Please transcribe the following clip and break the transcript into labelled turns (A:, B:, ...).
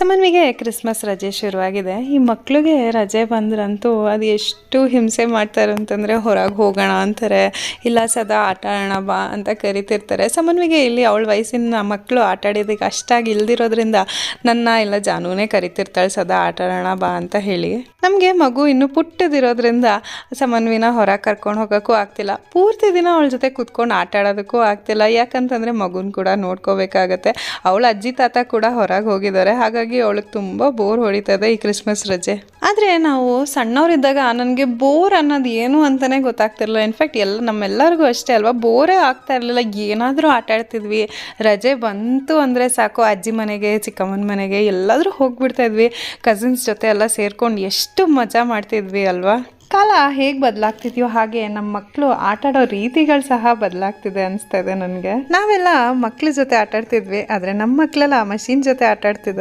A: ಸಮನ್ವಿಗೆ Christmas ರಜೆ ಶುರುವಾಗಿದೆ. ಈ ಮಕ್ಳಿಗೆ ರಜೆ ಬಂದ್ರಂತೂ ಅದು ಎಷ್ಟು ಹಿಂಸೆ ಮಾಡ್ತಾರೆ ಅಂತಂದರೆ, ಹೊರಗೆ ಹೋಗೋಣ ಅಂತಾರೆ, ಇಲ್ಲ ಸದಾ ಆಟ ಆಡೋಣ ಬಾ ಅಂತ ಕರಿತಿರ್ತಾರೆ. ಸಮನ್ವಿಗೆ ಇಲ್ಲಿ ಅವಳ ವಯಸ್ಸಿನ ಮಕ್ಕಳು ಆಟ ಆಡೋದಕ್ಕೆ ಅಷ್ಟಾಗಿ ಇಲ್ದಿರೋದ್ರಿಂದ ನನ್ನ ಇಲ್ಲ ಜಾನುನೇ ಕರಿತಿರ್ತಾಳೆ ಸದಾ ಆಟ ಆಡೋಣ ಬಾ ಅಂತ ಹೇಳಿ. ನಮಗೆ ಮಗು ಇನ್ನೂ ಪುಟ್ಟದಿರೋದ್ರಿಂದ ಸಮನ್ವಿನ ಹೊರಗೆ ಕರ್ಕೊಂಡು ಹೋಗೋಕ್ಕೂ ಆಗ್ತಿಲ್ಲ, ಪೂರ್ತಿ ದಿನ ಅವಳ ಜೊತೆ ಕೂತ್ಕೊಂಡು ಆಟ ಆಡೋದಕ್ಕೂ ಆಗ್ತಿಲ್ಲ. ಯಾಕಂತಂದರೆ ಮಗುನ ಕೂಡ ನೋಡ್ಕೋಬೇಕಾಗತ್ತೆ. ಅವಳ ಅಜ್ಜಿ ತಾತ ಕೂಡ ಹೊರಗೆ ಹೋಗಿದ್ದಾರೆ, ಹಾಗಾಗಿ ಅವಳಿಗೆ ತುಂಬ ಬೋರ್ ಹೊಡಿತದೆ ಈ ಕ್ರಿಸ್ಮಸ್ ರಜೆ. ಆದರೆ ನಾವು ಸಣ್ಣವರಿದ್ದಾಗ ನನಗೆ ಬೋರ್ ಅನ್ನೋದು ಏನು ಅಂತಲೇ ಗೊತ್ತಾಗ್ತಿರಲಿಲ್ಲ. ಇನ್ಫ್ಯಾಕ್ಟ್ ನಮ್ಮೆಲ್ಲರಿಗೂ ಅಷ್ಟೇ ಅಲ್ವಾ, ಬೋರೇ ಆಗ್ತಾ ಇರಲಿಲ್ಲ. ಏನಾದರೂ ಆಟ ಆಡ್ತಿದ್ವಿ. ರಜೆ ಬಂತು ಅಂದರೆ ಸಾಕು, ಅಜ್ಜಿ ಮನೆಗೆ, ಚಿಕ್ಕಮ್ಮನ ಮನೆಗೆ ಎಲ್ಲಾದರೂ ಹೋಗ್ಬಿಡ್ತಾ ಇದ್ವಿ. ಕಸಿನ್ಸ್ ಜೊತೆ ಎಲ್ಲ ಸೇರ್ಕೊಂಡು ಎಷ್ಟು ಮಜಾ ಮಾಡ್ತಿದ್ವಿ ಅಲ್ವಾ. ಕಾಲ ಹೇಗೆ ಬದಲಾಗ್ತಿದ್ಯೋ ಹಾಗೆ ನಮ್ಮ ಮಕ್ಕಳು ಆಟಾಡೋ ರೀತಿಗಳು ಸಹ ಬದಲಾಗ್ತಿದೆ ಅನಿಸ್ತಾ ಇದೆ ನನಗೆ. ನಾವೆಲ್ಲ ಮಕ್ಳ ಜೊತೆ ಆಟಾಡ್ತಿದ್ವಿ, ಆದರೆ ನಮ್ಮ ಮಕ್ಕಳೆಲ್ಲ ಮಷೀನ್ ಜೊತೆ ಆಟಾಡ್ತಿದ್ದಾರೆ.